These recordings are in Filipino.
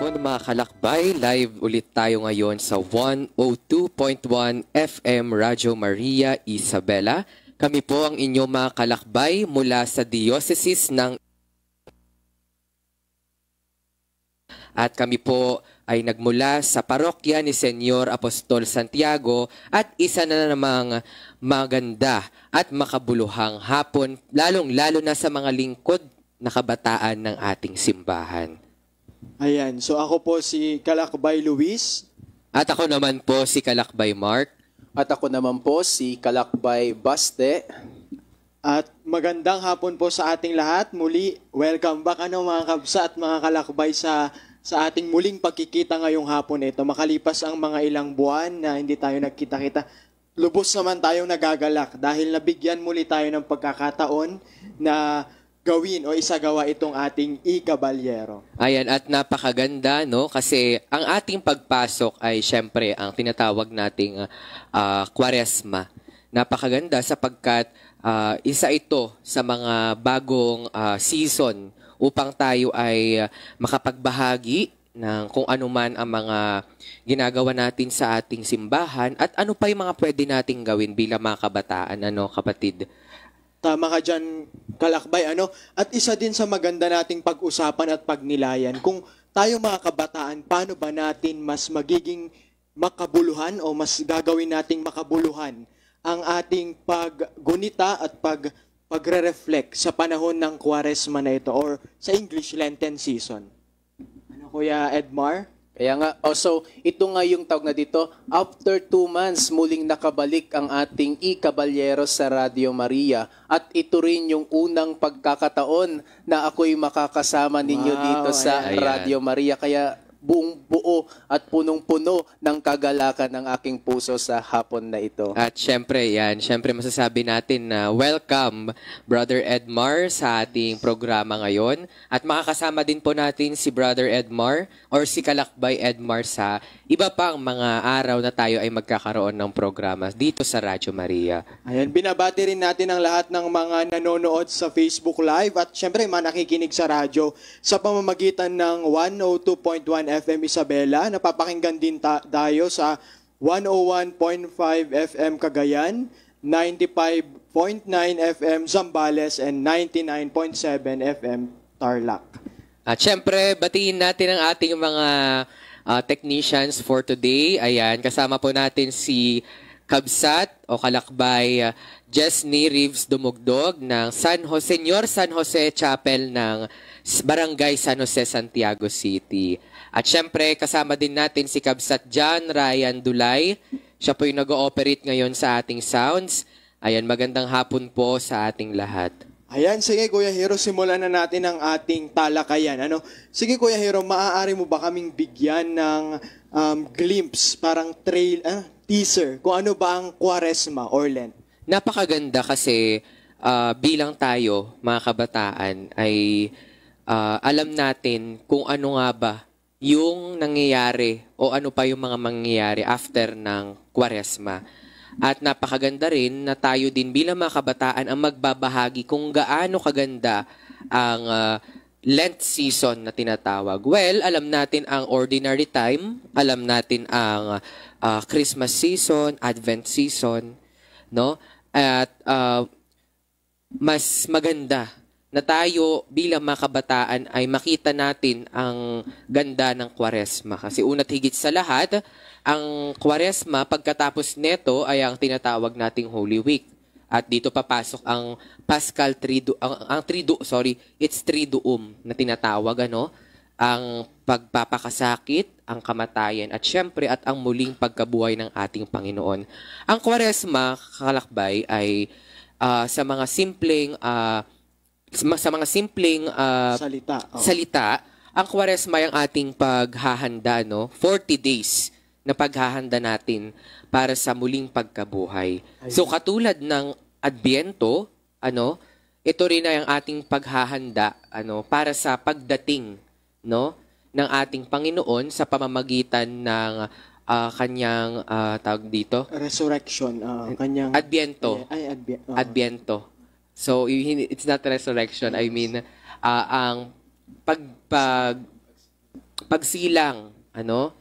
hapon mga kalakbay. Live ulit tayo ngayon sa 102.1 FM Radyo Maria Isabela. Kami po ang inyong mga kalakbay mula sa Diocese ng at kami po ay nagmula sa parokya ni Senyor Apostol Santiago at isa na namang maganda at makabuluhang hapon, lalong-lalo na sa mga lingkod na kabataan ng ating simbahan. Ayan, so ako po si Kalakbay Luis. At ako naman po si Kalakbay Mark. At ako naman po si Kalakbay Baste. At magandang hapon po sa ating lahat. Muli, welcome back mga kabsa at mga kalakbay sa ating muling pagkikita ngayong hapon ito. Makalipas ang mga ilang buwan na hindi tayo nagkita-kita, lubos naman tayong nagagalak dahil nabigyan muli tayo ng pagkakataon na gawin o isagawa itong ating ikabalyero. Ayan, at napakaganda, no? Kasi ang ating pagpasok ay syempre ang tinatawag nating Kwaresma. Napakaganda sapagkat isa ito sa mga bagong season upang tayo ay makapagbahagi ng kung ano man ang mga ginagawa natin sa ating simbahan at ano pa yung mga pwede nating gawin bilang mga kabataan, ano kapatid? Tama ka dyan, Kalakbay. At isa din sa maganda nating pag-usapan at pagnilayan, kung tayo mga kabataan, paano ba natin mas magiging makabuluhan o mas gagawin nating makabuluhan ang ating paggunita at pagre-reflect sa panahon ng Kwaresma na ito or sa English Lenten season. Kuya Edmar? Kaya nga, so ito nga yung tawag na dito, after 2 months muling nakabalik ang ating ikabalyero sa Radio Maria at ito rin yung unang pagkakataon na ako'y makakasama ninyo dito sa Radio Maria. Kaya buong buo at punong-puno ng kagalakan ng aking puso sa hapon na ito. At syempre masasabi natin na welcome Brother Edmar sa ating programa ngayon. At makakasama din po natin si Brother Edmar or si Kalakbay Edmar sa iba pang mga araw na tayo ay magkakaroon ng programa dito sa Radyo Maria. Ayan, binabati rin natin ang lahat ng mga nanonood sa Facebook Live at syempre mga nakikinig sa radyo sa pamamagitan ng 102.1 FM Isabela. Napapakinggan din tayo sa 101.5 FM Cagayan, 95.9 FM Zambales, and 99.7 FM Tarlac. At syempre, batiin natin ang ating mga technicians for today. Ayan, kasama po natin si Kabsat o Kalakbay Jesny Reeves Dumugdog ng Senyor San Jose Chapel ng Barangay San Jose, Santiago City. At syempre, kasama din natin si Kabsat John Ryan Dulay. Siya po yung nag-ooperate ngayon sa ating sounds. Ayan, magandang hapon po sa ating lahat. Ayan, sige Kuya Hero, simulan na natin ang ating talakayan. Sige Kuya Hero, maaari mo ba kaming bigyan ng glimpse, parang teaser, kung ano ba ang Kwaresma or Lent? Napakaganda kasi bilang tayo, mga kabataan, ay alam natin kung ano nga ba yung nangyayari o ano pa yung mga mangyayari after ng Kwaresma. At napakaganda rin na tayo din bilang mga kabataan ang magbabahagi kung gaano kaganda ang Lent season na tinatawag. Well, alam natin ang ordinary time, alam natin ang Christmas season, Advent season, no? At mas maganda na tayo bilang mga kabataan ay makita natin ang ganda ng Kwaresma. Kasi una't higit sa lahat, ang Kwaresma pagkatapos neto ay ang tinatawag nating Holy Week. At dito papasok ang Paschal it's Triduum na tinatawag, ang pagpapakasakit, ang kamatayan, at syempre at ang muling pagkabuhay ng ating Panginoon. Ang Kwaresma, Kalakbay, ay sa mga simpleng salita, ang Kwaresma ay ang ating paghahanda, 40 days na paghahanda natin para sa muling pagkabuhay. So katulad ng Adbyento, ito rin ay ang ating paghahanda para sa pagdating ng ating Panginoon sa pamamagitan ng kanyang tawag dito? Resurrection. Kanyang Adbyento. Adbyento. So, it's not resurrection. I mean, ang pagsilang, ano?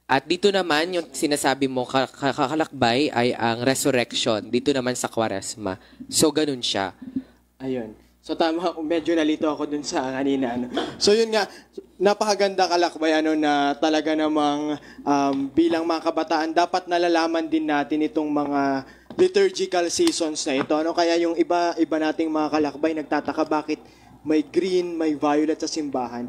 At dito naman, yung sinasabi mo, kakalakbay ay ang resurrection. Dito naman sa Kwaresma. So, ganun siya. Ayun. So tama, medyo nalito ako dun sa kanina. Ano. So yun nga, napakaganda kalakbay na talaga namang bilang mga kabataan, dapat nalalaman din natin itong mga liturgical seasons na ito. Kaya yung iba nating mga kalakbay nagtataka bakit may green, may violet sa simbahan.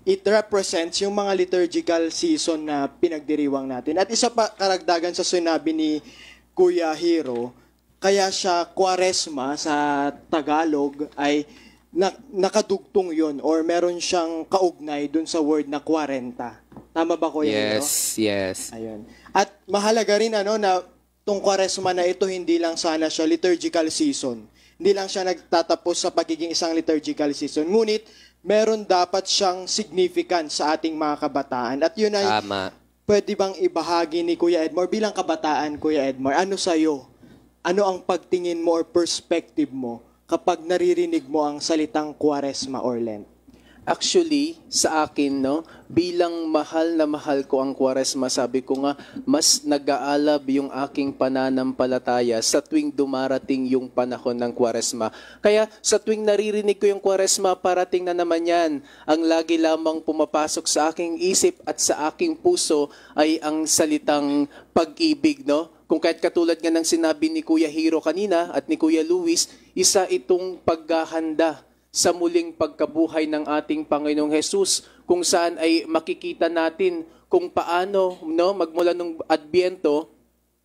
It represents yung mga liturgical season na pinagdiriwang natin. At isa pa karagdagan sa sinabi ni Kuya Hero, kaya siya Kwaresma sa Tagalog ay nakadugtong yon or meron siyang kaugnay dun sa word na 40. Tama ba, Kuya Hero? Yes. Ayun. At mahalaga rin na tong Kwaresma na ito hindi lang sana siya liturgical season. Hindi lang siya nagtatapos sa pagiging isang liturgical season. Ngunit meron dapat siyang significance sa ating mga kabataan. At yun ay Tama. pwede bang ibahagi ni Kuya Edmore bilang kabataan, Kuya Edmore, ano sa'yo? Ano ang pagtingin mo or perspective mo kapag naririnig mo ang salitang Kwaresma or Lent? Actually, sa akin, bilang mahal na mahal ko ang Kwaresma, sabi ko nga, mas nag-aalab yung aking pananampalataya sa tuwing dumarating yung panahon ng Kwaresma. Kaya sa tuwing naririnig ko yung Kwaresma, parating na naman yan. Ang lagi lamang pumapasok sa aking isip at sa aking puso ay ang salitang pag-ibig, Kung kahit katulad nga ng sinabi ni Kuya Hiro kanina at ni Kuya Luis, isa itong paghahanda sa muling pagkabuhay ng ating Panginoong Hesus, kung saan ay makikita natin kung paano magmula nung Adbyento,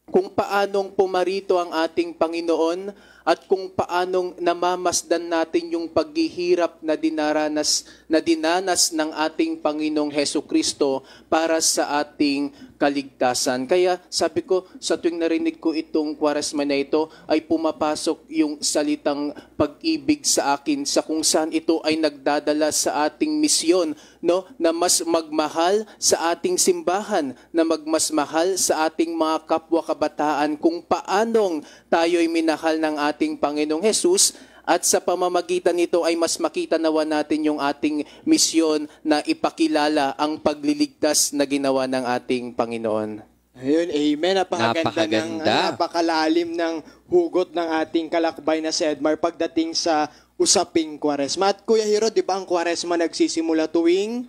kung paanong pumarito ang ating Panginoon at kung paanong namamasdan natin yung paghihirap na dinanas ng ating Panginoong Hesukristo para sa ating kaligtasan. Kaya sabi ko, sa tuwing narinig ko itong Kwaresma na ito, ay pumapasok yung salitang pag-ibig sa akin, sa kung saan ito ay nagdadala sa ating misyon, na mas magmahal sa ating simbahan, na magmasmahal sa ating mga kapwa kabataan, kung paanong tayo'y minahal ng ating Panginoong Hesus, at sa pamamagitan nito ay mas makita nawa natin yung ating misyon na ipakilala ang pagliligtas na ginawa ng ating Panginoon. Ayun, amen. Napakaganda. Napakalalim ng hugot ng ating kalakbay na si Edmar pagdating sa usaping Kwaresma. At Kuya Hiro, di ba ang Kwaresma nagsisimula tuwing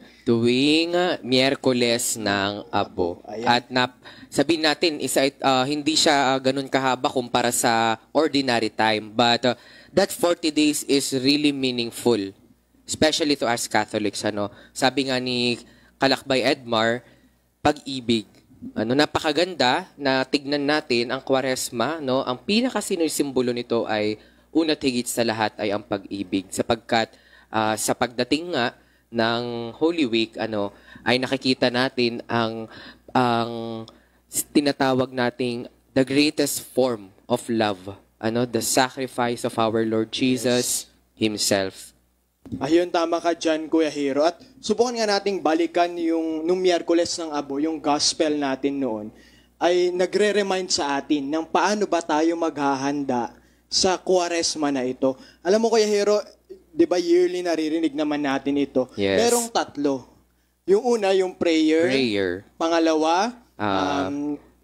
Miyerkules ng Abo. Ayan. At sabihin natin, hindi siya ganun kahaba kumpara sa ordinary time. But that 40 days is really meaningful, especially to us Catholics. Sabi nga ni Kalakbay Edmar, pag-ibig. Napakaganda na tignan natin ang Kwaresma. Ang pinakasimbolo nito ay una't higit sa lahat ay ang pag-ibig. Sapagkat sa pagdating nga ng Holy Week, ay nakikita natin ang tinatawag nating the greatest form of love. The sacrifice of our Lord Jesus Himself. Ayun, tama ka dyan, Kuya Hiro. At subukan nga nating balikan nung Miyerkules ng Abo, yung gospel natin noon, ay nagre-remind sa atin ng paano ba tayo maghahanda sa Kwaresma na ito. Alam mo, Kuya Hiro, di ba yearly naririnig naman natin ito? Yes. Merong tatlo. Yung una, yung prayer. Pangalawa,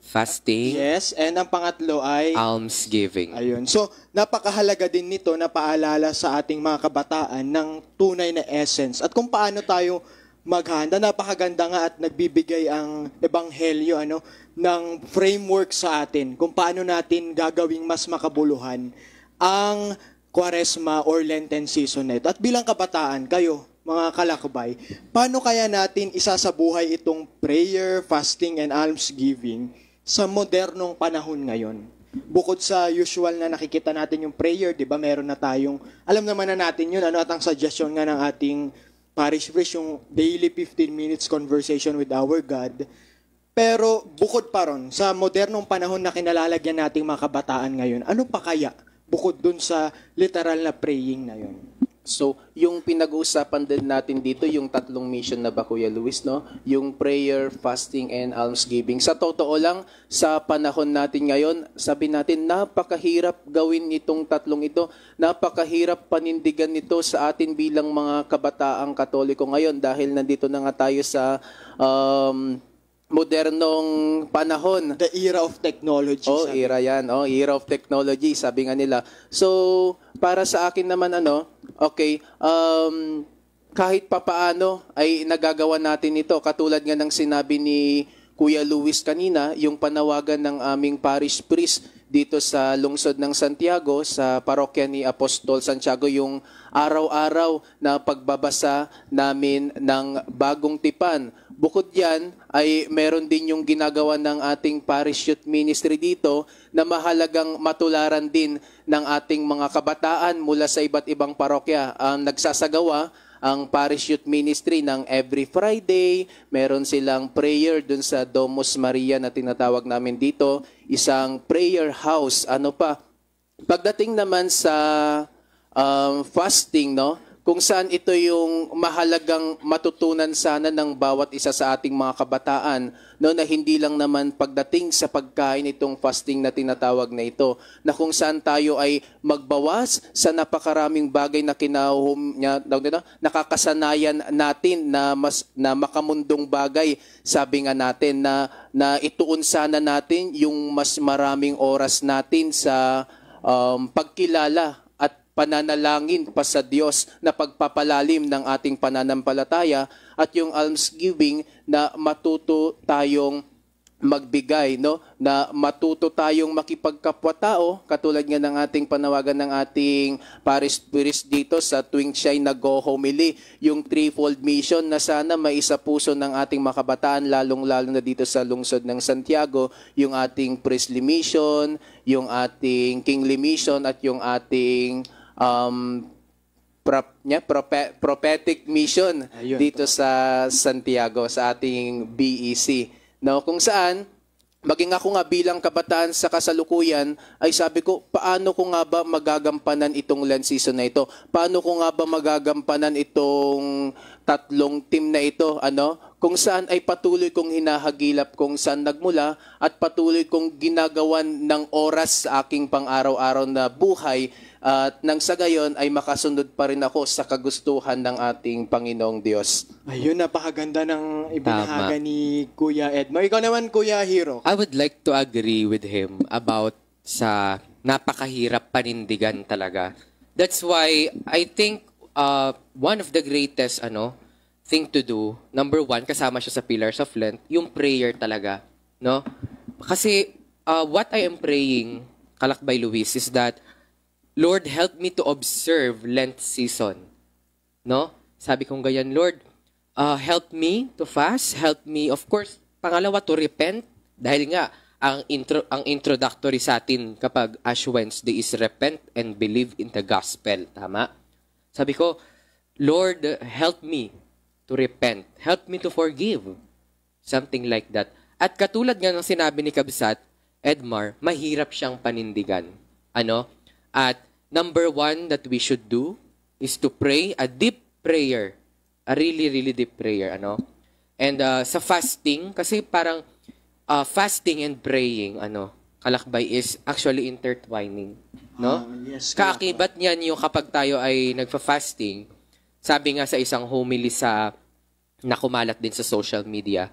fasting. yes. And ang pangatlo ay Almsgiving. ayun. So, napakahalaga din nito na paalala sa ating mga kabataan ng tunay na essence. At kung paano tayo maghanda, napakaganda nga at nagbibigay ang Ebanghelyo ng framework sa atin kung paano natin gagawing mas makabuluhan ang Kwaresma or Lenten season na ito. At bilang kabataan, kayo, mga kalakbay, paano kaya natin isasabuhay itong prayer, fasting, and almsgiving sa modernong panahon ngayon? Bukod sa usual na nakikita natin yung prayer, di ba, meron na tayong, alam naman na natin yun, at ang suggestion nga ng ating parish priest, yung daily 15 minutes conversation with our God. Pero bukod pa ron, sa modernong panahon na kinalalagyan nating mga kabataan ngayon, ano pa kaya bukod dun sa literal na praying na yun? So, yung pinag-uusapan din natin dito, yung tatlong mission na ba, Kuya Luis, no? Yung prayer, fasting, and almsgiving. Sa totoo lang, sa panahon natin ngayon, sabi natin, napakahirap gawin itong tatlong ito. Napakahirap panindigan nito sa atin bilang mga kabataang Katoliko ngayon dahil nandito na nga tayo sa modernong panahon. The era of technology. Oh, sabi. era yan. Oh, era of technology, sabi nga nila. So, para sa akin naman, okay, kahit papaano ay nagagawa natin ito. Katulad nga ng sinabi ni Kuya Luis kanina, yung panawagan ng aming parish priest dito sa lungsod ng Santiago, sa parokya ni Apostol Santiago, yung araw-araw na pagbabasa namin ng bagong tipan. Bukod yan, ay meron din yung ginagawa ng ating parish youth ministry dito na mahalagang matularan din ng ating mga kabataan mula sa iba't ibang parokya. Nagsasagawa ang parish youth ministry ng every Friday. Meron silang prayer dun sa Domus Maria na tinatawag namin dito. Isang prayer house. Ano pa? Pagdating naman sa fasting, no? Kung saan ito yung mahalagang matutunan sana ng bawat isa sa ating mga kabataan, no, na hindi lang naman pagdating sa pagkain itong fasting na tinatawag na ito, na kung saan tayo ay magbawas sa napakaraming bagay na nakakasanayan natin na makamundong bagay, sabi nga natin na ituon sana natin yung mas maraming oras natin sa pagkilala pananalangin pa sa Diyos na pagpapalalim ng ating pananampalataya at yung almsgiving na matuto tayong magbigay, no? Na matuto tayong makipagkapwa-tao, katulad nga ng ating panawagan ng ating parish priest dito sa tuwing siya'y nag-homily, yung threefold mission na sana maisapuso ng ating makabataan, lalong-lalo na dito sa lungsod ng Santiago, yung ating priestly mission, yung ating kingly mission, at yung ating prophetic mission. Ayun, dito sa Santiago, sa ating BEC. No, kung saan, maging ako nga bilang kabataan sa kasalukuyan, ay sabi ko, paano ko nga ba magagampanan itong Lent season na ito? Paano ko nga ba magagampanan itong tatlong team na ito? Kung saan ay patuloy kong hinahagilap kung saan nagmula at patuloy kong ginagawan ng oras sa aking pang-araw-araw na buhay at nang sa gayon ay makasunod pa rin ako sa kagustuhan ng ating Panginoong Diyos. Ayun, napakaganda ng ibinahaga ni Kuya Edmo. Ikaw naman, Kuya Hero. I would like to agree with him about sa napakahirap panindigan talaga. That's why I think one of the greatest thing to do, number one, kasama siya sa Pillars of Lent, yung prayer talaga. No? Kasi what I am praying, Kalakbay Luis, is that Lord, help me to observe Lent season. No? Sabi kong ganyan, Lord, help me to fast, help me, of course, pangalawa, to repent. Dahil nga, ang introductory sa atin kapag Ash Wednesday is repent and believe in the gospel. Tama? Sabi ko, Lord, help me to repent. Help me to forgive. Something like that. At katulad nga ng sinabi ni Kabsat, Edmar, mahirap siyang panindigan. At number one that we should do is to pray a deep prayer. A really, really deep prayer. And sa fasting, kasi parang fasting and praying, Kalakbay, is actually intertwining. No? Yes, Kaakibat niyan yung kapag tayo ay nagfa-fasting, sabi nga sa isang homily na kumalat din sa social media,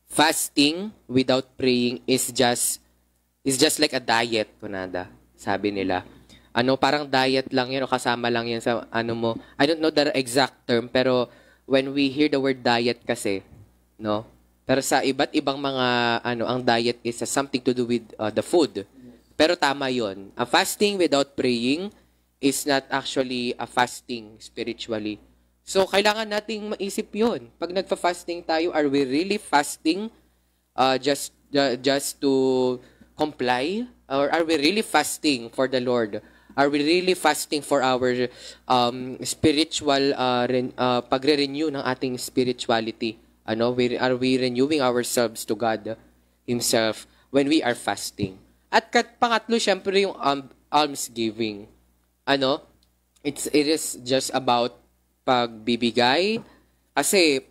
fasting without praying is just like a diet, kunada. Sabi nila. Parang diet lang yan o kasama lang yan sa mo. I don't know the exact term, pero when we hear the word diet kasi, no? Pero sa iba't ibang mga, ang diet is something to do with the food. Pero tama yon. A fasting without praying is not actually a fasting spiritually. So, kailangan nating maisip yon. Pag nagfa-fasting tayo, are we really fasting just to comply? Or are we really fasting for the Lord? Are we really fasting for our spiritual pagre-renew ng ating spirituality? Are we renewing ourselves to God Himself when we are fasting? At pangatlo, syempre, yung almsgiving. it is just about pagbibigay. Kasi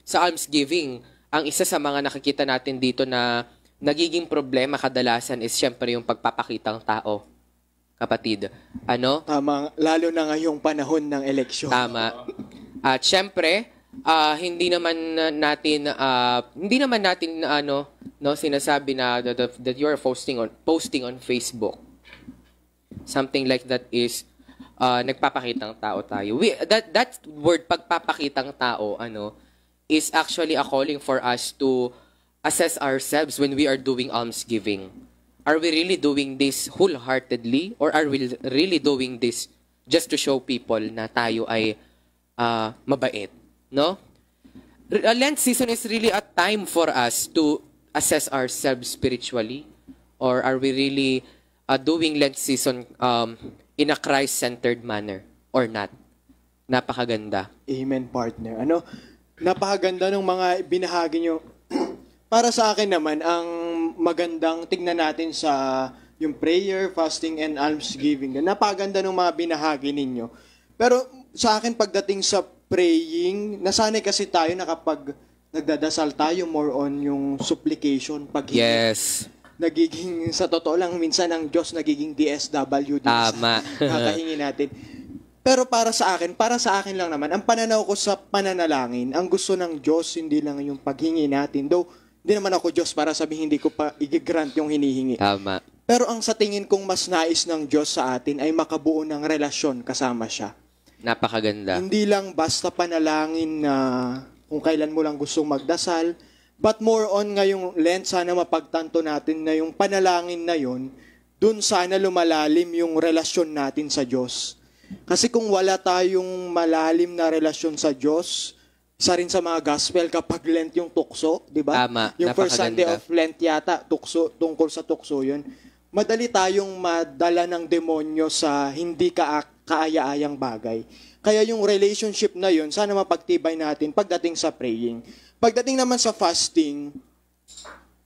sa almsgiving, ang isa sa mga nakikita natin dito na nagiging problema kadalasan is syempre yung pagpapakitang tao. Kapatid, ano? Tama, lalo na ngayong panahon ng eleksyon. Tama. At syempre, hindi naman natin sinasabi na that you are posting on Facebook. Something like that is nagpapakitang tao tayo. That word pagpapakitang tao is actually a calling for us to assess ourselves when we are doing almsgiving. Are we really doing this wholeheartedly, or are we really doing this just to show people na tayo ay mabait, no? Lent season is really a time for us to assess ourselves spiritually, or are we really doing Lent season in a Christ-centered manner or not? Napakaganda. Amen, partner. Napakaganda ng mga binahagi nyo. Para sa akin naman, ang magandang tignan natin sa yung prayer, fasting, and almsgiving. Napakaganda ng mga binahagi ninyo. Pero sa akin, pagdating sa praying, nasanay kasi tayo na kapag nagdadasal tayo, more on yung supplication, paghingi. Yes. Nagiging, sa totoo lang, minsan ang Diyos nagiging DSW din Tama. sa kakahingi natin. Pero para sa akin lang naman, ang pananaw ko sa pananalangin, ang gusto ng Diyos, hindi lang yung paghingi natin. Though, hindi naman ako Diyos para sabihin hindi ko pa i-grant yung hinihingi. Tama. Pero ang sa tingin kong mas nais ng Diyos sa atin ay makabuo ng relasyon kasama siya. Napakaganda. Hindi lang basta panalangin na kung kailan mo lang gustong magdasal, but more on ngayong Lent, sana mapagtanto natin na yung panalangin na yun, dun sana lumalalim yung relasyon natin sa Diyos. Kasi kung wala tayong malalim na relasyon sa Diyos, isa rin sa mga gospel kapag Lent yung tukso, di ba? Tama, yung first Sunday napakaganda. of Lent yata, tukso, tungkol sa tukso yun. Madali tayong madala ng demonyo sa hindi kaaya-ayang bagay. Kaya yung relationship na yun, sana mapagtibay natin pagdating sa praying. Pagdating naman sa fasting,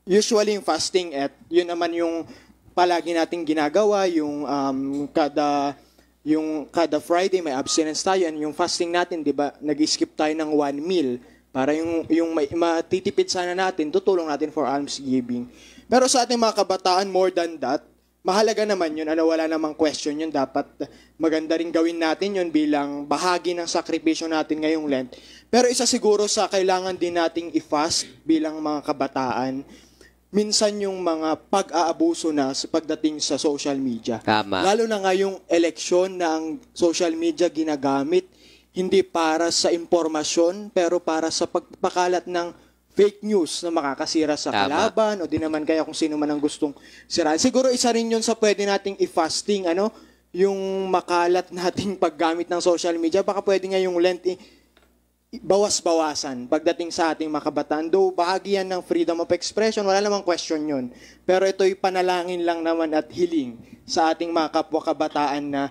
usually yung fasting yun naman yung palagi nating ginagawa, yung kada Friday may abstinence tayo, and yung fasting natin, 'di ba? Nag-skip tayo ng one meal para yung matitipid sana natin, tutulong natin for almsgiving. Pero sa ating mga kabataan, more than that, mahalaga naman yun, wala namang question yun, dapat maganda rin gawin natin yun bilang bahagi ng sakripisyo natin ngayong Lent. Pero isa siguro sa kailangan din nating i-fast bilang mga kabataan, minsan yung mga pag-aabuso na pagdating sa social media. Tama. Lalo na ngayong eleksyon na ang social media ginagamit hindi para sa impormasyon pero para sa pagpakalat ng fake news na makakasira sa kalaban o di naman kaya kung sino man ang gustong siraan. Siguro isa rin yun sa pwede nating i-fasting, yung makalat nating paggamit ng social media. Baka pwede nga yung Lent bawas-bawasan pagdating sa ating mga kabataan. Though bahagi yan ng freedom of expression, wala namang question yun. Pero ito'y panalangin lang naman at hiling sa ating mga kapwa kabataan na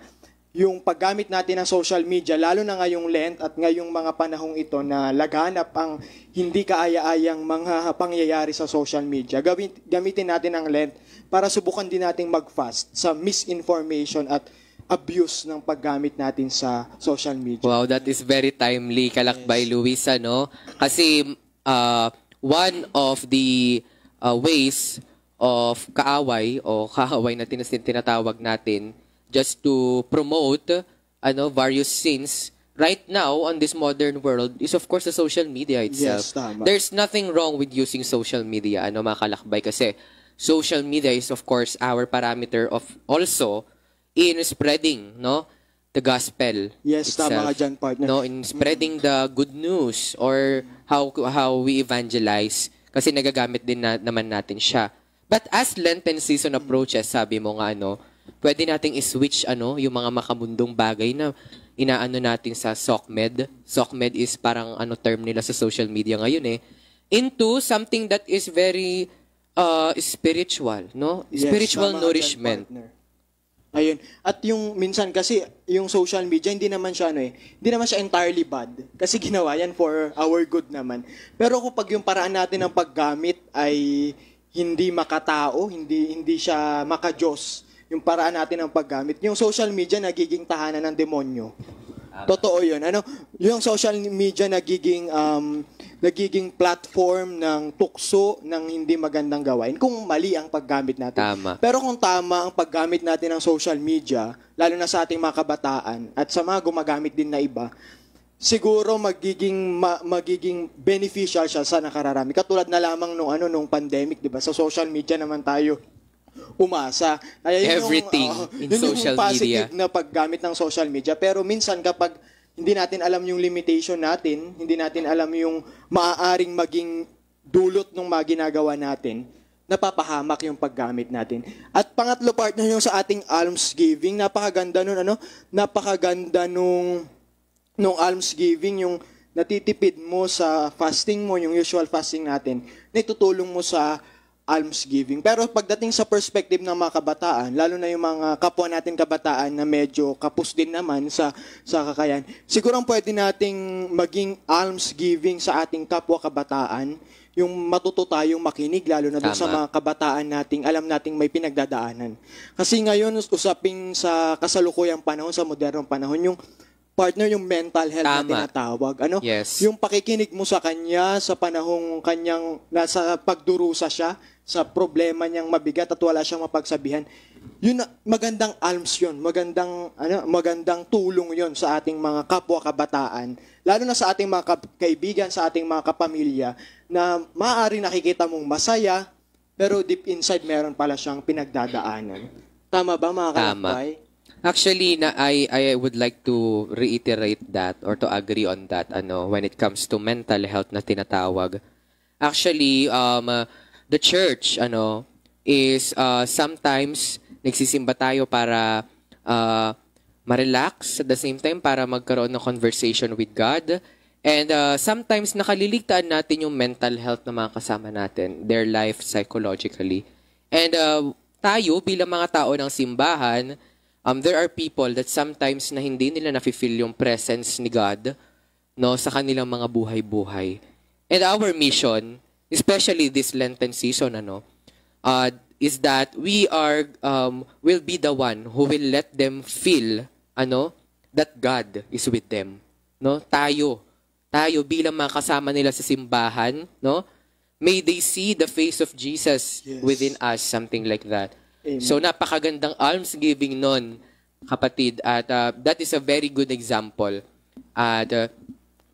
yung paggamit natin ng social media, lalo na ngayong Lent at ngayong mga panahong ito na laganap ang hindi kaaya-ayang mga pangyayari sa social media, gamitin natin ang Lent para subukan din nating mag-fast sa misinformation at abuse ng paggamit natin sa social media. Wow, that is very timely, Kalakbay Luis, Kasi one of the ways of kaaway o kaaway na tinatawag natin just to promote various sins right now on this modern world is of course the social media itself. Yes, tama. There's nothing wrong with using social media, mga kalakbay, kasi social media is of course our parameter of also in spreading the gospel. Yes, itself, tama ka dyan, partner. in spreading the good news or how we evangelize, kasi nagagamit din naman natin siya. But as Lenten season approaches, sabi mo nga pwede nating i-switch yung mga makamundong bagay na inaano natin sa SOCMED. SOCMED is parang term nila sa social media ngayon into something that is very spiritual, Yes, spiritual tama ka dyan, nourishment. partner. Ayun. At yung minsan kasi yung social media hindi naman siya hindi naman siya entirely bad kasi ginawa yan for our good naman. Pero kapag yung paraan natin ng paggamit ay hindi makatao, hindi siya maka-Diyos, yung paraan natin ng paggamit. Yung social media nagiging tahanan ng demonyo. Totoo yun. Yung social media nagiging platform ng tukso ng hindi magandang gawain kung mali ang paggamit natin. Tama. Pero kung tama ang paggamit natin ng social media, lalo na sa ating mga kabataan at sa mga gumagamit din na iba, siguro magiging beneficial siya sa nakararami. Katulad na lamang nung pandemic, 'di ba? Sa social media naman tayo umasa. Kaya Everything in social yung positive media. na paggamit ng social media. Pero minsan kapag hindi natin alam yung limitation natin, hindi natin alam yung maaaring maging dulot ng mga ginagawa natin, napapahamak yung paggamit natin. At pangatlo, partner, yung sa ating almsgiving, napakaganda nung almsgiving, yung natitipid mo sa fasting mo, yung usual fasting natin, na itutulong mo sa almsgiving. Pero pagdating sa perspective ng mga kabataan, lalo na yung mga kapwa natin kabataan na medyo kapos din naman sa kakayan, siguro pwede nating maging almsgiving sa ating kapwa kabataan, yung matuto tayong makinig, lalo na doon sa mga kabataan nating alam nating may pinagdadaanan. Kasi ngayon, usaping sa kasalukuyang panahon, sa modernong panahon, yung partner, yung mental health na tinatawag. Yes. Yung pakikinig mo sa kanya sa panahong kanyang nasa pagdurusa siya sa problema niyang mabigat at wala siyang mapagsabihan. Yun, magandang alms yun. Magandang tulong yun sa ating mga kapwa kabataan. Lalo na sa ating mga kaibigan, sa ating mga kapamilya, na maaari nakikita mong masaya, pero deep inside meron pala siyang pinagdadaanan. Tama ba, mga kalakbay? Actually, I would like to reiterate that or to agree on that when it comes to mental health na tinatawag. Actually, the church is sometimes nagsisimba tayo para ma-relax, at the same time para magkaroon ng conversation with God. And sometimes nakaliligtaan natin yung mental health ng mga kasama natin, their life psychologically. And tayo bilang mga tao ng simbahan, there are people that sometimes na hindi nila nafe-feel yung presence ni God sa kanilang mga buhay-buhay. And our mission, especially this Lenten season, is that we will be the one who will let them feel that God is with them. Tayo bilang mga kasama nila sa simbahan, may they see the face of Jesus within us, something like that. Amen. So napakagandang almsgiving nun, kapatid, at that is a very good example. At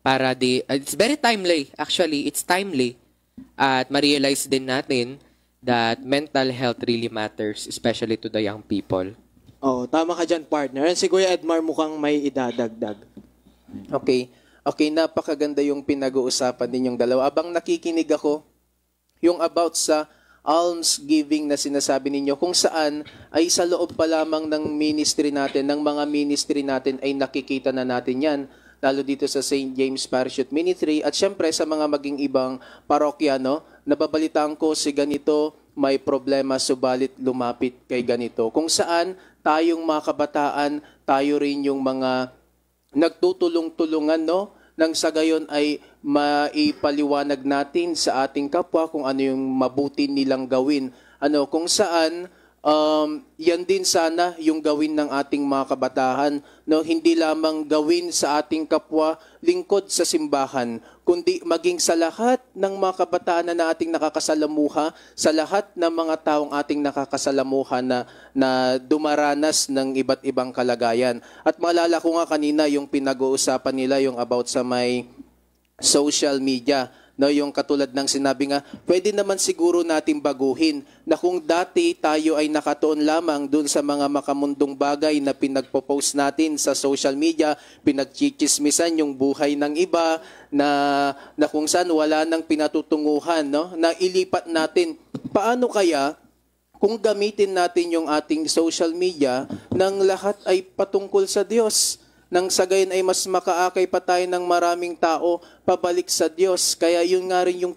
it's very timely, actually, it's timely. At ma-realize din natin that mental health really matters, especially to the young people. Oh, tama ka dyan, partner. Si Kuya Edmar mukhang may idadagdag. Okay, napakaganda yung pinag-uusapan ninyong dalawa. Abang nakikinig ako, yung about sa almsgiving na sinasabi ninyo, kung saan ay sa loob pa lamang ng ministry natin, ng mga ministry natin ay nakikita na natin yan, lalo dito sa St. James Parish Youth Ministry, at syempre sa mga maging ibang parokya, nababalitaan ko si ganito, may problema, subalit lumapit kay ganito. Kung saan tayong mga kabataan, tayo rin yung mga nagtutulong-tulungan, nang sa gayon ay maipaliwanag natin sa ating kapwa kung ano yung mabuti nilang gawin. Kung saan yan din sana yung gawin ng ating mga kabataan, hindi lamang gawin sa ating kapwa lingkod sa simbahan, kundi maging sa lahat ng mga kabataan na ating nakakasalamuha, sa lahat ng mga taong ating nakakasalamuha na dumaranas ng iba't ibang kalagayan. At maalala ko nga kanina yung pinag-uusapan nila yung about sa may social media. Yung katulad ng sinabi nga, pwede naman siguro natin baguhin na kung dati tayo ay nakatuon lamang dun sa mga makamundong bagay na pinagpo-post natin sa social media, pinagchichismisan yung buhay ng iba, na kung saan wala nang pinatutunguhan, na ilipat natin. Paano kaya kung gamitin natin yung ating social media nang lahat ay patungkol sa Diyos? Nang sa gayon ay mas makaakay pa tayo ng maraming tao pabalik sa Diyos. Kaya yun nga rin yung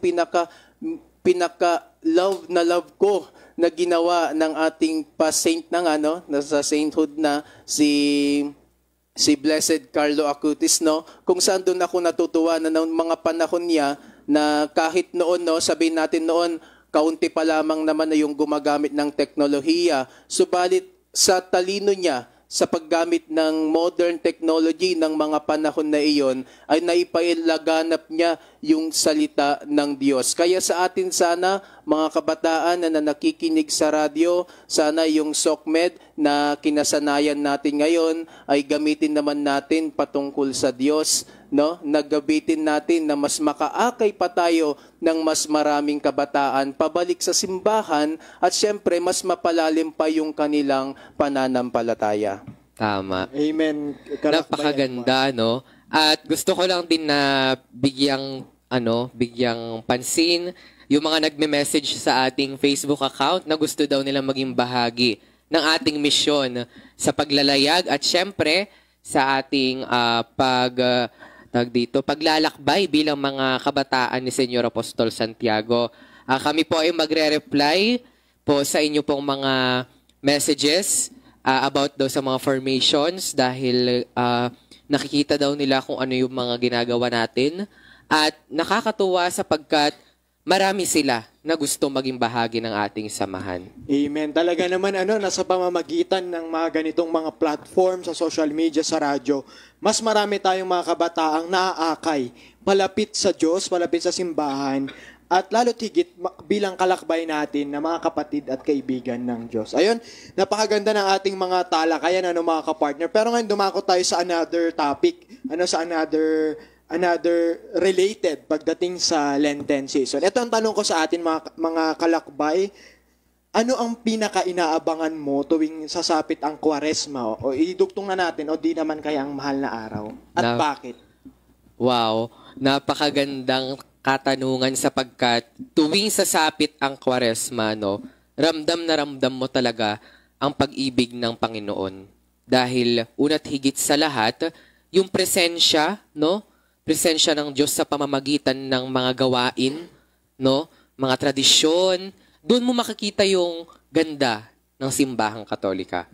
pinaka-love na love ko na ginawa ng ating pa-saint na sa sainthood na si Blessed Carlo Acutis, kung saan doon ako natutuwa na ng mga panahon niya na kahit noon, sabihin natin noon, kaunti pa lamang naman na yung gumagamit ng teknolohiya. Subalit sa talino niya, sa paggamit ng modern technology ng mga panahon na iyon, ay naipailaganap niya yung salita ng Diyos. Kaya sa atin sana, mga kabataan na nakikinig sa radyo, sana yung SOCMED na kinasanayan natin ngayon ay gamitin naman natin patungkol sa Diyos, no? Naggabitin natin na mas makaakay pa tayo ng mas maraming kabataan pabalik sa simbahan at syempre mas mapalalim pa yung kanilang pananampalataya. Tama. Amen. Napakaganda, no? At gusto ko lang din na bigyang pansin yung mga nagme-message sa ating Facebook account na gusto daw nilang maging bahagi ng ating misyon sa paglalayag at syempre sa ating paglalakbay bilang mga kabataan ni Senyor Apostol Santiago. Kami po ay magre-reply po sa inyo pong mga messages about daw sa mga formations dahil nakikita daw nila kung ano yung mga ginagawa natin at nakakatuwa sapagkat marami sila na gusto maging bahagi ng ating samahan. Amen. Talaga naman nasa pamamagitan ng mga ganitong mga platform sa social media, sa radyo, mas marami tayong mga kabataang naaakay, palapit sa Diyos, palapit sa simbahan, at lalo't higit bilang kalakbay natin na mga kapatid at kaibigan ng Diyos. Ayun, napakaganda ng ating mga talakayan, mga kapartner. Pero ngayon dumako tayo sa another topic, another related pagdating sa Lenten season. Ito ang tanong ko sa atin mga kalakbay. Ano ang pinaka-inaabangan mo tuwing sasapit ang Kwaresma? O idugtong na natin, o di naman kaya ang mahal na araw? At bakit? Wow, napakagandang katanungan sapagkat tuwing sasapit ang Kwaresma, ramdam na ramdam mo talaga ang pag-ibig ng Panginoon. Dahil una't higit sa lahat, yung presensya, presensya ng Diyos sa pamamagitan ng mga gawain, mga tradisyon, doon mo makikita yung ganda ng simbahang Katolika.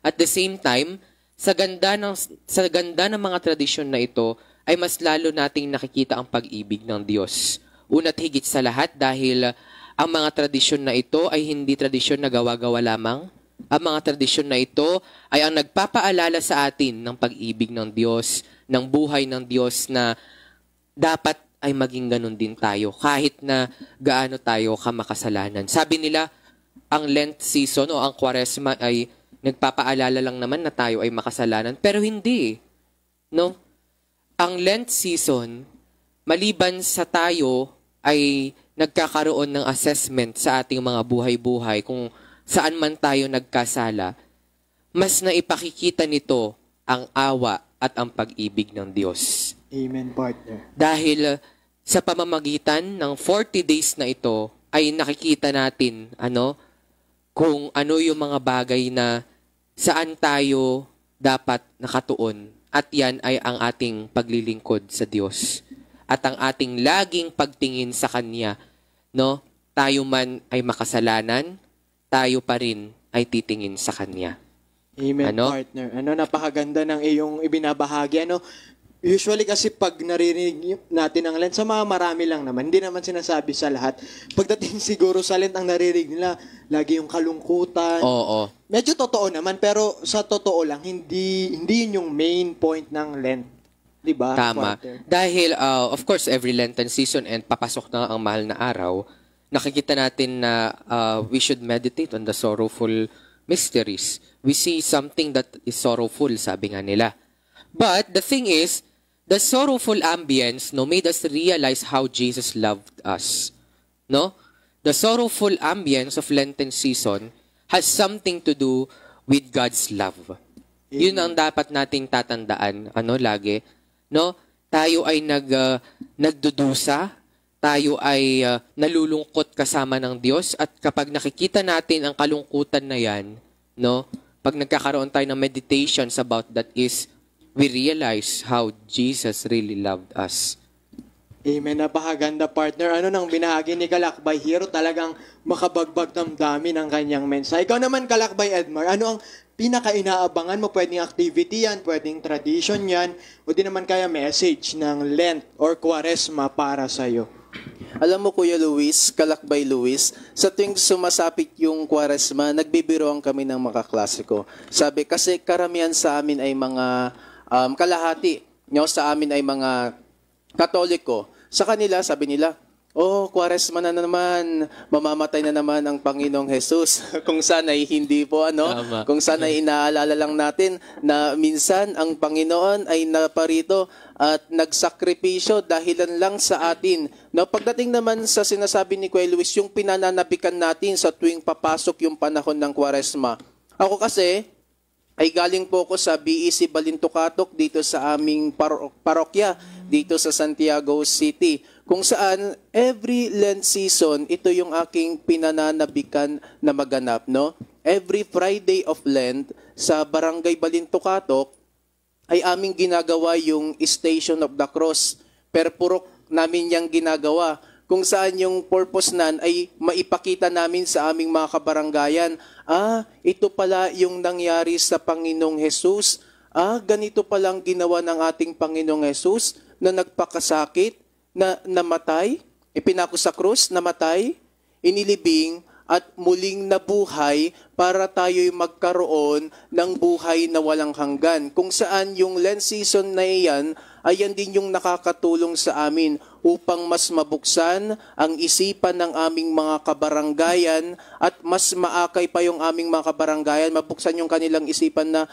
At the same time, sa ganda ng mga tradisyon na ito, ay mas lalo nating nakikita ang pag-ibig ng Diyos. Una't higit sa lahat dahil ang mga tradisyon na ito ay hindi tradisyon na gawa-gawa lamang. Ang mga tradisyon na ito ay ang nagpapaalala sa atin ng pag-ibig ng Diyos, ng buhay ng Diyos na dapat ay maging ganun din tayo kahit na gaano tayo kamakasalanan. Sabi nila, ang Lent season o ang Kwaresma ay nagpapaalala lang naman na tayo ay makasalanan, pero hindi. Ang Lent season, maliban sa tayo ay nagkakaroon ng assessment sa ating mga buhay-buhay kung saan man tayo nagkasala, mas naipakikita nito ang awa at ang pag-ibig ng Diyos. Amen, partner. Dahil sa pamamagitan ng 40 days na ito, ay nakikita natin kung ano yung mga bagay na saan tayo dapat nakatuon. At yan ay ang ating paglilingkod sa Diyos. At ang ating laging pagtingin sa Kanya. Tayo man ay makasalanan, tayo pa rin ay titingin sa Kanya. Amen, partner. Napakaganda ng iyong ibinabahagi. Usually kasi pag naririnig natin ang Lent, sa mga marami lang naman, hindi naman sinasabi sa lahat. Pagdating siguro sa Lent, ang naririnig nila, lagi yung kalungkutan. Oo. Medyo totoo naman, pero sa totoo lang, hindi yun yung main point ng Lent. Diba? Tama. Partner? Dahil, of course, every Lenten season and papasok na ang mahal na araw, nakikita natin na we should meditate on the sorrowful mysteries. We see something that is sorrowful, sabi nga nila. But the thing is, the sorrowful ambience made us realize how Jesus loved us. The sorrowful ambience of Lenten season has something to do with God's love. Yun ang dapat nating tatandaan, lagi. Tayo ay nagdudusa, tayo ay nalulungkot kasama ng Diyos, at kapag nakikita natin ang kalungkutan na yan, pag nagkakaroon tayo ng meditations about that is, we realize how Jesus really loved us. Amen. Napakaganda, partner. Nang binahagi ni Kalakbay Hero, talagang makabagbag damdamin ang kanyang mensahe. Ikaw naman, Kalakbay Edmar, ano ang pinaka-inaabangan mo? Pwedeng activity yan, pwedeng tradition yan, o di naman kaya message ng Lent or Kwaresma para sa'yo? Alam mo, Kuya Luis, Kalakbay Luis, sa tuwing sumasapit yung Kwaresma, nagbibiroan kami ng mga klasiko. Sabi, kasi karamihan sa amin ay mga kalahati. Sa amin ay mga Katoliko. Sa kanila, sabi nila, oh, Kwaresma na naman, mamamatay na naman ang Panginoong Jesus. Kung sana'y hindi po, Tama. kung sana'y inaalala lang natin na minsan ang Panginoon ay naparito at nagsakripisyo dahilan lang sa atin. Pagdating naman sa sinasabi ni Kuya Luis, yung pinananabikan natin sa tuwing papasok yung panahon ng Kwaresma. Ako kasi, ay galing po ko sa BEC Balintocatok dito sa aming parokya, dito sa Santiago City, kung saan every Lent season, ito yung aking pinananabikan na maganap. Every Friday of Lent sa Barangay Balintocatok ay aming ginagawa yung Station of the Cross. Per purok namin yung ginagawa, kung saan yung purpose nan ay maipakita namin sa aming mga kabaranggayan, ito pala yung nangyari sa Panginoong Jesus, ganito palang ginawa ng ating Panginoong Jesus na nagpakasakit, na namatay, ipinako sa krus, namatay, inilibing, at muling nabuhay para tayo'y magkaroon ng buhay na walang hanggan. Kung saan yung Lent season na iyan, ayan din yung nakakatulong sa amin upang mas mabuksan ang isipan ng aming mga kabaranggayan at mas maakay pa yung aming mga kabaranggayan, mabuksan yung kanilang isipan na,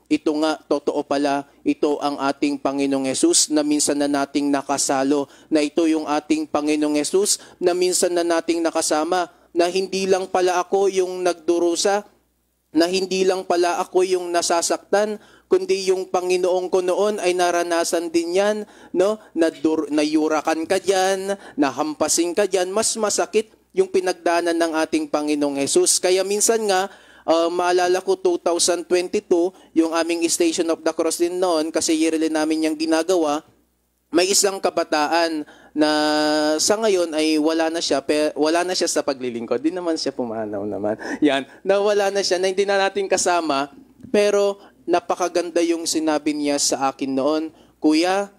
ito nga, totoo pala, ito ang ating Panginoong Hesus na minsan na nating nakasalo, na ito yung ating Panginoong Hesus na minsan na nating nakasama, na hindi lang pala ako yung nagdurusa, na hindi lang pala ako yung nasasaktan, kundi yung Panginoong ko noon ay naranasan din yan, nayurakan ka dyan, nahampasin ka dyan, mas masakit yung pinagdaanan ng ating Panginoong Hesus. Kaya minsan nga, maalala ko 2022, yung aming Station of the Cross din noon, kasi yearly namin yung ginagawa, may isang kabataan na sa ngayon ay wala na siya sa paglilingkod. Di naman siya pumanaw naman. Yan, nawala na siya, na hindi na natin kasama, pero napakaganda yung sinabi niya sa akin noon, Kuya,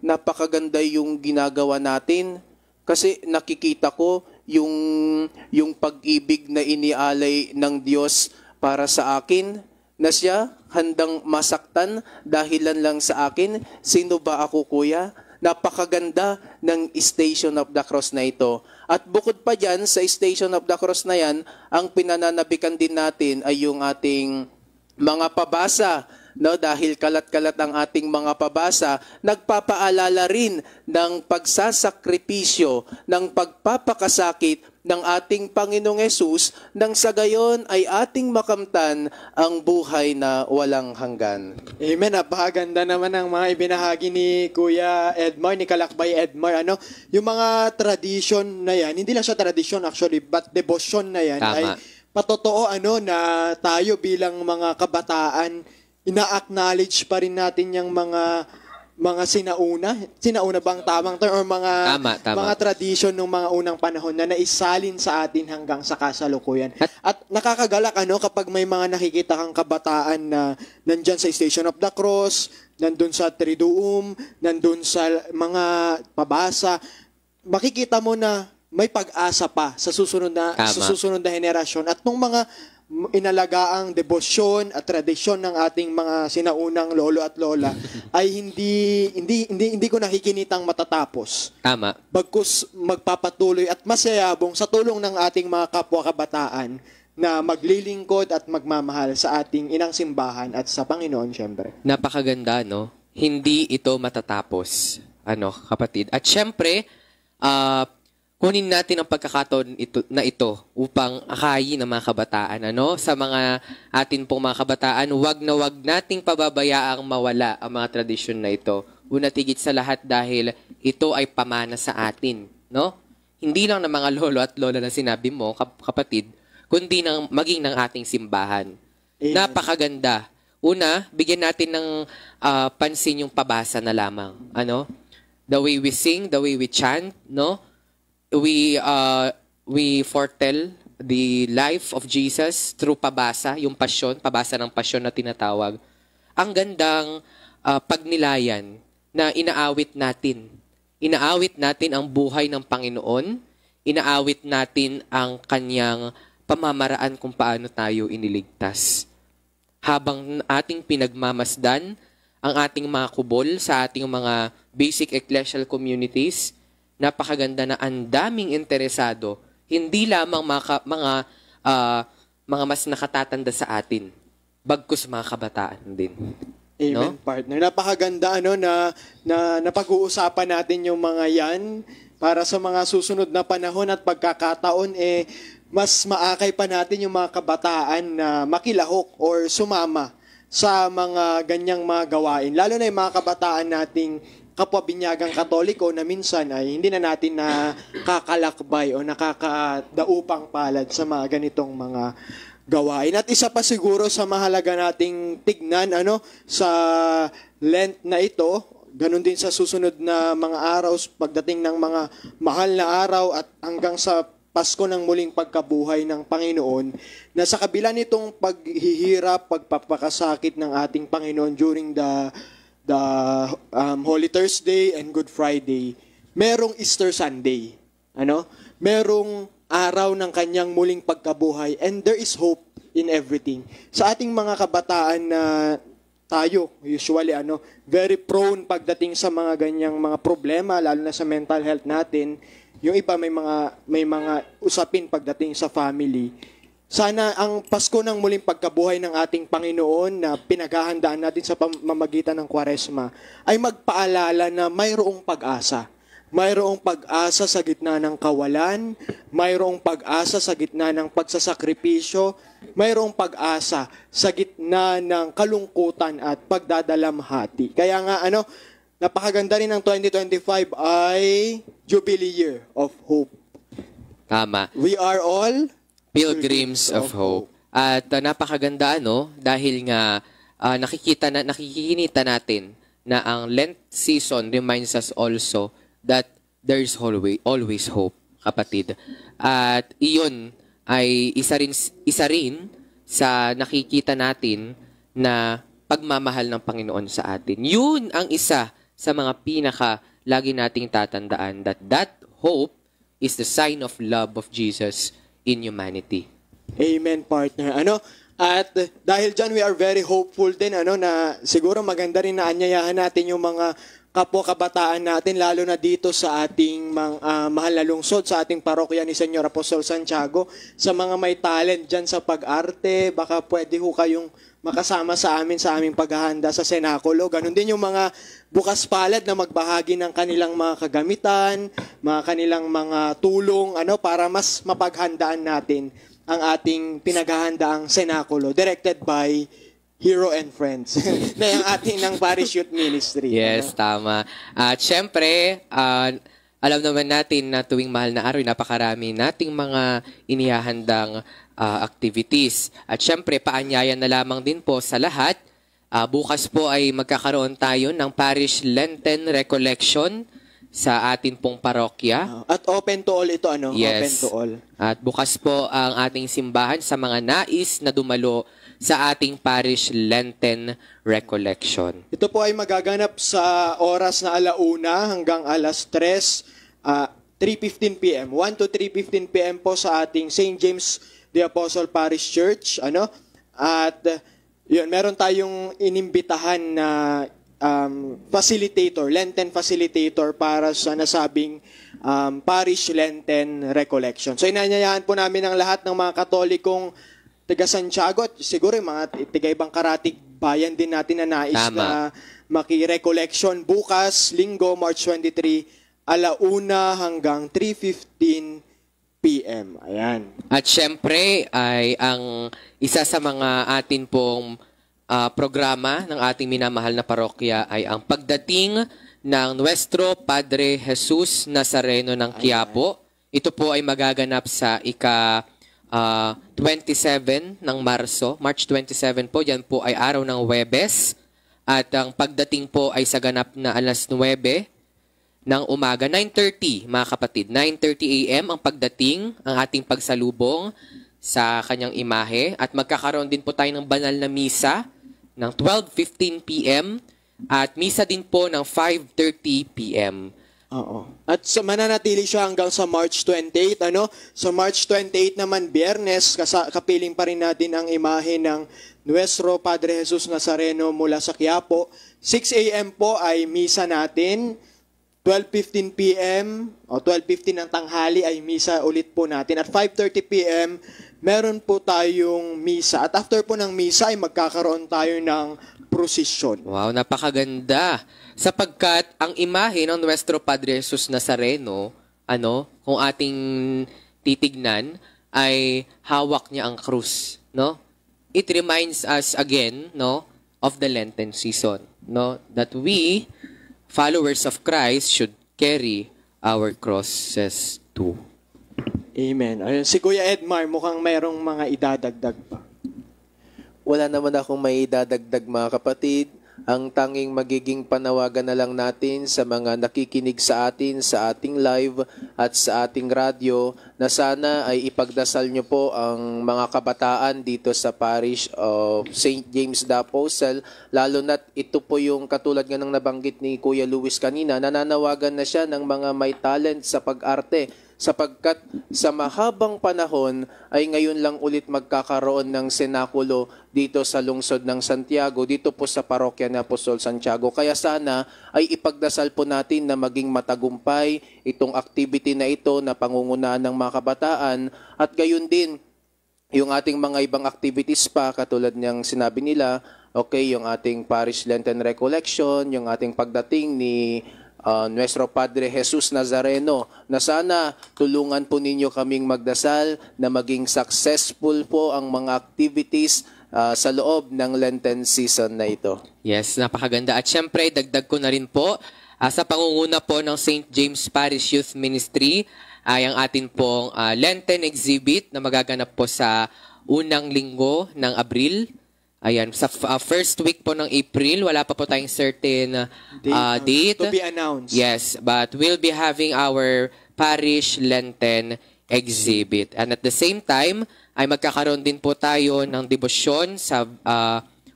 napakaganda yung ginagawa natin kasi nakikita ko yung pag-ibig na inialay ng Diyos para sa akin, na siya handang masaktan dahilan lang sa akin. Sino ba ako, Kuya? Napakaganda ng Station of the Cross na ito. At bukod pa dyan, sa Station of the Cross na yan, ang pinananabikan din natin ay yung ating mga pabasa. Dahil kalat-kalat ang ating mga pabasa, nagpapaalala rin ng pagsasakripisyo, ng pagpapakasakit ng ating Panginoong Hesus, nang sa gayon ay ating makamtan ang buhay na walang hanggan. Amen. Napakaganda naman ang mga ibinahagi ni Kuya Edmar, ni Kalakbay Edmar. Yung mga tradition na yan, hindi lang siya tradition actually, but devotion na yan, Tama. ay patotoo na tayo bilang mga kabataan, ina-acknowledge pa rin natin yung mga sinauna bang tamang term, or Tama. mga tradition ng mga unang panahon na naisalin sa atin hanggang sa kasalukuyan. At nakakagalak kapag may mga nakikita kang kabataan na nandyan sa Station of the Cross, nandun sa Triduum, nandun sa mga pabasa, makikita mo na may pag-asa pa sa susunod na henerasyon. At nung mga inalagaang debosyon at tradisyon ng ating mga sinaunang lolo at lola ay hindi ko nakikinitang matatapos. Tama. Bagkus magpapatuloy at masayabong sa tulong ng ating mga kapwa-kabataan na maglilingkod at magmamahal sa ating inang simbahan at sa Panginoon, syempre. Napakaganda, Hindi ito matatapos, kapatid. At syempre, kunin natin ang pagkakataon ito upang akayin ng mga kabataan. Sa mga atin pong mga kabataan, wag nating pababayaang mawala ang mga tradisyon na ito. Una tigit sa lahat dahil ito ay pamana sa atin. Hindi lang ng mga lolo at lola na sinabi mo, kapatid, kundi maging ng ating simbahan. Amen. Napakaganda. Una, bigyan natin ng pansin yung pabasa na lamang. The way we sing, the way we chant, we foretell the life of Jesus through pabasa, yung pabasa ng pasyon na tinatawag. Ang gandang pagnilayan na inaawit natin. inaawit natin ang buhay ng Panginoon, inaawit natin ang kanyang pamamaraan kung paano tayo iniligtas. Habang ating pinagmamasdan ang ating mga kubol sa ating mga basic ecclesial communities, napakaganda na ang daming interesado, hindi lamang mga mas nakatatanda sa atin, bagkus mga kabataan din. Amen, No? partner. Napakaganda na napag-uusapan natin yung mga yan para sa mga susunod na panahon at pagkakataon mas maakay pa natin yung mga kabataan na makilahok or sumama sa mga ganyang mga gawain. Lalo na yung mga kabataan nating kapwa-binyagang Katoliko na minsan ay hindi na natin nakakalakbay o nakakadaupang palad sa mga ganitong mga gawain. At isa pa siguro sa mahalaga nating tignan sa Lent na ito, ganun din sa susunod na mga araw pagdating ng mga mahal na araw at hanggang sa Pasko ng muling pagkabuhay ng Panginoon, na sa kabila nitong paghihirap, pagpapakasakit ng ating Panginoon during the Holy Thursday and Good Friday, merong Easter Sunday. Merong araw ng kanyang muling pagkabuhay, and there is hope in everything. Sa ating mga kabataan na tayo, usually very prone pagdating sa mga ganyang mga problema, lalo na sa mental health natin. Yung iba may mga usapin pagdating sa family. Sana ang Pasko ng muling pagkabuhay ng ating Panginoon na pinaghahandaan natin sa pamamagitan ng Kwaresma ay magpaalala na mayroong pag-asa. Mayroong pag-asa sa gitna ng kawalan, mayroong pag-asa sa gitna ng pagsasakripisyo, mayroong pag-asa sa gitna ng kalungkutan at pagdadalamhati. Kaya nga napakaganda rin ng 2025 ay Jubilee Year of Hope. Tama. We are all Pilgrims of Hope. At napakaganda dahil nga nakikinita natin na ang Lent season reminds us also that there is always hope, kapatid. At iyon ay isa rin sa nakikita natin na pagmamahal ng Panginoon sa atin. Yun ang isa sa mga lagi nating tatandaan, that hope is the sign of love of Jesus in humanity. Amen, partner. At dahil dyan, we are very hopeful din na siguro maganda rin na anyayahan natin yung mga kapwa-kabataan natin, lalo na dito sa ating mahal na lungsod, sa ating parokya ni Senyor Apostol Santiago, sa mga may talent dyan sa pag-arte, baka pwede ho kayong makasama sa aming paghahanda sa Senakulo. Ganon din yung mga bukas palad na magbahagi ng kanilang mga kagamitan, mga kanilang mga tulong, para mas mapaghandaan natin ang ating pinaghahandaang Senakulo, directed by Hero and Friends na yung ating ng Parish Youth Ministry. Yes, tama. At syempre, alam naman natin na tuwing mahal na araw, napakarami nating mga inihahandang activities. At syempre, paanyayan na lamang din po sa lahat. Bukas po ay magkakaroon tayo ng Parish Lenten Recollection sa atin pong parokya. At open to all ito, Yes. Open to all. At bukas po ang ating simbahan sa mga nais na dumalo sa ating Parish Lenten Recollection. Ito po ay magaganap sa oras na 1:00 hanggang 3:00, 3:15 p.m. 1 to 3:15 p.m. po sa ating St. James the Apostle Parish Church. At yun, meron tayong inimbitahan na facilitator, Lenten facilitator para sa nasabing Parish Lenten Recollection. So inanyayahan po namin ang lahat ng mga Katolikong taga Santiago at siguro yung mga taga-ibang karatig bayan din natin na nais Tama. na maki-recollection bukas, Linggo, March 23, 1:00 hanggang 3:15 p.m. Ayan. At syempre ay ang isa sa mga atin pong programa ng ating minamahal na parokya ay ang pagdating ng Nuestro Padre Jesus Nazareno ng Quiapo. Ito po ay magaganap sa 27 ng Marso, March 27 po, yan po ay araw ng Huwebes. At ang pagdating po ay sa ganap na 9 ng umaga, 9:30 mga kapatid. 9:30 a.m. ang pagdating, ang ating pagsalubong sa kanyang imahe. At magkakaroon din po tayo ng banal na misa ng 12:15 p.m. at misa din po ng 5:30 p.m. Oo. At mananatili siya hanggang sa March 28, ano? Sa March 28 naman, Biyernes, kapiling pa rin natin ang imahe ng Nuestro Padre Jesus Nazareno mula sa Quiapo. 6 a.m. po ay misa natin. 12:15 p.m. o 12:15 ng tanghali ay misa ulit po natin. At 5:30 p.m. meron po tayong misa. At after po ng misa ay magkakaroon tayo ng prosesyon. Wow, napakaganda. Sapagkat ang imahe ng Nuestro Padre Jesus Nazareno, kung ating titignan, ay hawak niya ang krus, no? It reminds us again, no, of the Lenten season, no, that we, followers of Christ, should carry our crosses too. Amen. Ayun, si Kuya Edmar, mukhang mayroong mga idadagdag pa. Wala naman akong may idadagdag, mga kapatid. Ang tanging magiging panawagan na lang natin sa mga nakikinig sa atin, sa ating live at sa ating radyo, na sana ay ipagdasal nyo po ang mga kabataan dito sa parish of St. James the Apostle, lalo na't ito po yung katulad nga ng nabanggit ni Kuya Luis kanina, nananawagan na siya ng mga may talent sa pag-arte, sapagkat sa mahabang panahon ay ngayon lang ulit magkakaroon ng senakulo dito sa lungsod ng Santiago, dito po sa parokya ni Apostol Santiago. Kaya sana ay ipagdasal po natin na maging matagumpay itong activity na ito na pangungunahan ng mga kabataan, at gayon din yung ating mga ibang activities pa katulad niyang sinabi nila, okay, yung ating Parish Lenten Recollection, yung ating pagdating ni Nuestro Padre Jesus Nazareno, na sana tulungan po ninyo kaming magdasal na maging successful po ang mga activities sa loob ng Lenten season na ito. Yes, napakaganda. At syempre, dagdag ko na rin po, sa pangunguna po ng St. James Parish Youth Ministry, ay ang atin pong Lenten exhibit na magaganap po sa unang linggo ng Abril. Ayan, sa first week po ng April, wala pa po tayong certain date. To be announced. Yes, but we'll be having our Parish Lenten exhibit. And at the same time, ay magkakaroon din po tayo ng debosyon sa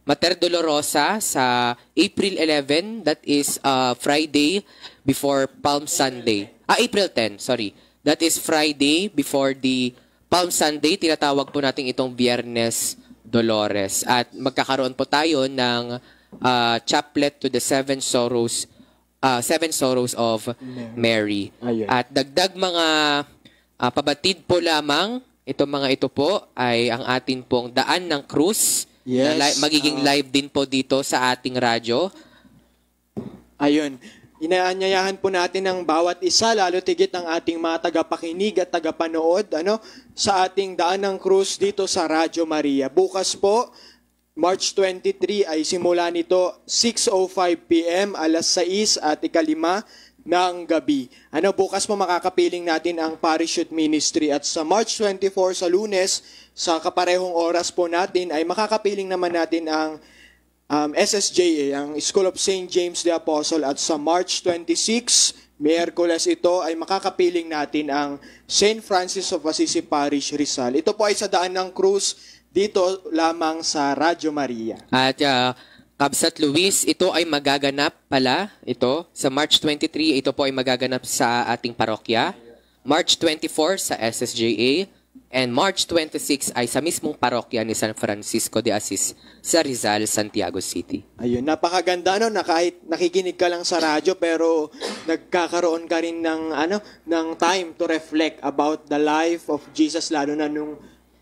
Mater Dolorosa sa April 11. That is Friday before Palm Sunday. April 10, sorry. That is Friday before the Palm Sunday. Tinatawag po natin itong Biyernes Dolores. At magkakaroon po tayo ng chaplet to the Seven Sorrows of Mary. Ayun. At dagdag mga pabatid po lamang, ito po ay ang atin pong Daan ng Krus. Yes. Na magiging live din po dito sa ating radyo. Ayun. Inaanyayahan po natin ng bawat isa, lalo tigit ang ating mga tagapakinig at tagapanood, sa ating Daan ng Krus dito sa Radyo Maria. Bukas po, March 23 ay simula nito 6:05 p.m. alas 6 at 5 ng gabi. Bukas po makakapiling natin ang Parish Youth Ministry, at sa March 24 sa Lunes, sa kaparehong oras po natin ay makakapiling naman natin ang SSJA, ang School of St. James the Apostle, at sa March 26, Miyerkules ito, ay makakapiling natin ang St. Francis of Assisi Parish Rizal. Ito po ay sa Daan ng Krus, dito lamang sa Radyo Maria. At Kabsat Luis, ito ay magaganap pala, sa March 23, ito po ay magaganap sa ating parokya. March 24 sa SSJA, and March 26 ay sa mismong parokya ni San Francisco de Assis sa Rizal, Santiago City. Ayun, napakaganda na kahit nakikinig ka lang sa radyo pero nagkakaroon ka rin ng time to reflect about the life of Jesus, lalo na nung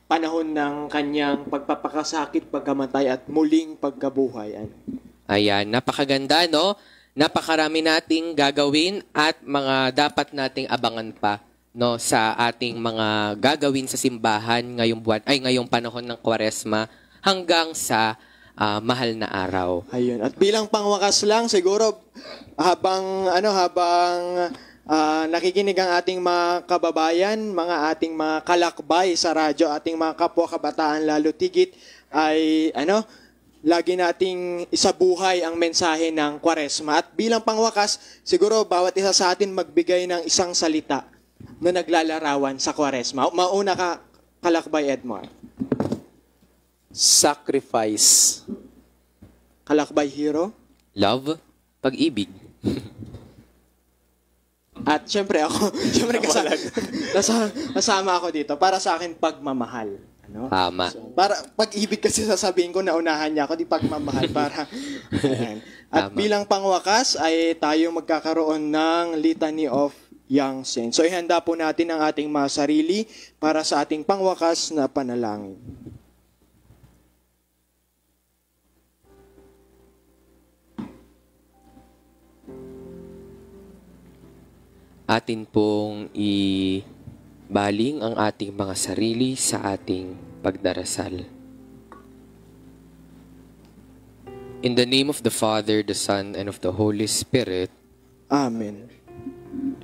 panahon ng kanyang pagpapakasakit, pagkamatay at muling pagkabuhay. Ayan, napakaganda, no? Napakarami nating gagawin at mga dapat nating abangan pa, no, sa ating mga gagawin sa simbahan ngayong panahon ng Kwaresma hanggang sa mahal na araw. Ayun. At bilang pangwakas lang, siguro habang nakikinig ang ating mga kababayan, mga ating mga kalakbay sa radyo, ating mga kapwa kabataan lalo tigit, ay lagi nating isabuhay ang mensahe ng Kwaresma. At bilang pangwakas, siguro bawat isa sa atin magbigay ng isang salita na naglalarawan sa Kwaresma. Mauna ka, Kalakbay Edmar. Sacrifice. Kalakbay Hero. Love, pag-ibig. At syempre ako, syempre kasama ako dito. Para sa akin, pagmamahal. Ano? Tama. So, para pag-ibig kasi sasabihin ko na unahan niya ako, di pagmamahal para. Ayan. At Tama. bilang pangwakas ay tayo magkakaroon ng Litany of Young Saints. So ihanda po natin ang ating mga sarili para sa ating pangwakas na panalangin. Atin pong ibaling ang ating mga sarili sa ating pagdarasal. In the name of the Father, the Son, and of the Holy Spirit, Amen.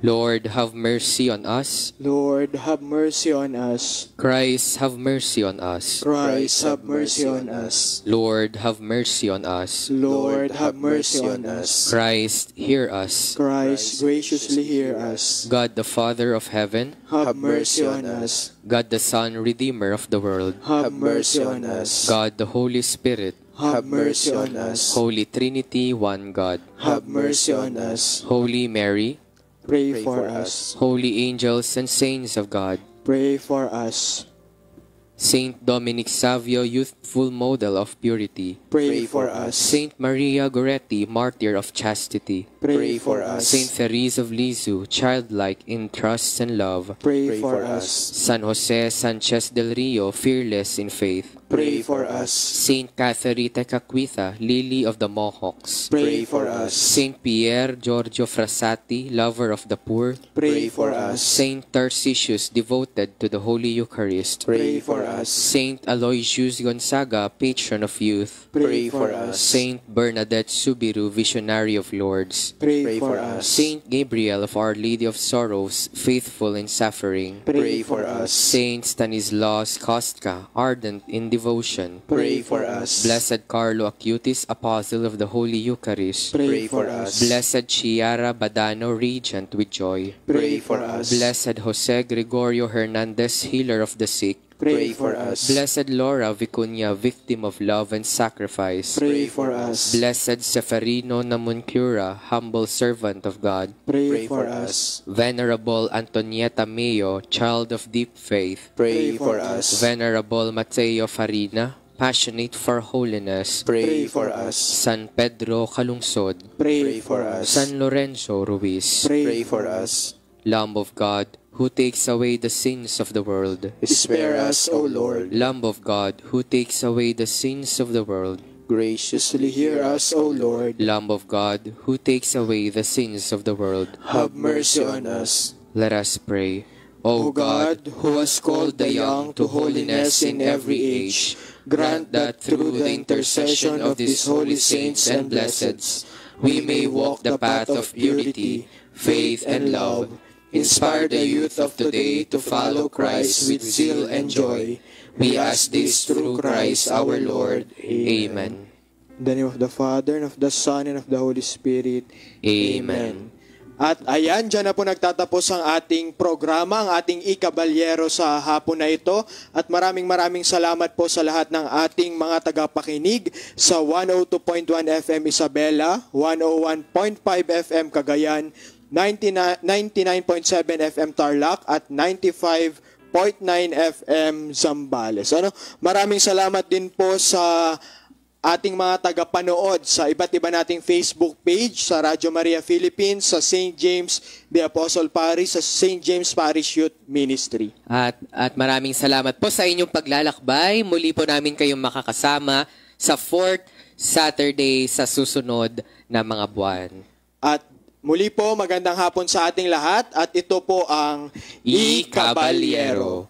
Lord, have mercy on us. Lord, have mercy on us. Christ, have mercy on us. Christ, have mercy on us. Lord, have mercy on us. Lord, have mercy on us. Christ, hear us. Christ, graciously hear us. God, the Father of heaven, Have mercy on us. God, the Son, Redeemer of the world, Have mercy on us. God, the Holy Spirit, Have mercy on us. Holy Trinity, one God, Have mercy on us. Holy Mary, Pray for us. holy angels and saints of God, Pray for us. Saint Dominic Savio, youthful model of purity, Pray for us. Saint Maria Goretti, martyr of chastity, Pray for us. Saint Therese of Lisieux, childlike in trust and love, Pray for us. San Jose Sanchez del Rio, fearless in faith, Pray for us. Saint Catherine Caquita, lily of the Mohawks, Pray for us. Saint Pierre Giorgio Frassati, lover of the poor, Pray for us. Saint Tarcisius, devoted to the Holy Eucharist, Pray for us. Saint Aloysius Gonzaga, patron of youth, Pray for us. Saint Bernadette Subiru, visionary of Lords, Pray for us. Saint Gabriel of Our Lady of Sorrows, faithful in suffering, Pray for us. Saint Stanislaus Kostka, ardent in devotion, Pray for us. Blessed Carlo Acutis, apostle of the Holy Eucharist, Pray for us. Blessed Chiara Badano, regent with joy, Pray for us. Blessed Jose Gregorio Hernandez, healer of the sick, Pray for us. Blessed Laura Vicuña, victim of love and sacrifice, Pray for us. Blessed Seferino Namuncura, humble servant of God, Pray for us. Venerable Antonieta Mayo, child of deep faith, Pray for us. Venerable Mateo Farina, passionate for holiness, Pray for us. San Pedro Calungsod, Pray for us. San Lorenzo Ruiz, Pray for us. Lamb of God, who takes away the sins of the world, Spare us, O Lord. Lamb of God, who takes away the sins of the world, Graciously hear us, O Lord. Lamb of God, who takes away the sins of the world, Have mercy on us. let us pray. O God, who has called the young to holiness in every age, grant that through the intercession of these holy saints and blesseds, we may walk the path of purity, faith, and love. Inspire the youth of today to follow Christ with zeal and joy. We ask this through Christ our Lord. Amen. In the name of the Father, and of the Son, and of the Holy Spirit. Amen. At ayan, dyan na po nagtatapos ang ating programa, ang ating ikabalyero sa hapon na ito. At maraming salamat po sa lahat ng ating mga tagapakinig sa 102.1 FM Isabela, 101.5 FM Cagayan, 99.7 FM Tarlac at 95.9 FM Zambales. Maraming salamat din po sa ating mga tagapanood sa iba't iba nating Facebook page, sa Radyo Maria Philippines, sa St. James the Apostle Parish, sa St. James Parish Youth Ministry. At maraming salamat po sa inyong paglalakbay. Muli po namin kayong makakasama sa 4th Saturday sa susunod na mga buwan. At muli po, magandang hapon sa ating lahat at ito po ang Ikabalyero.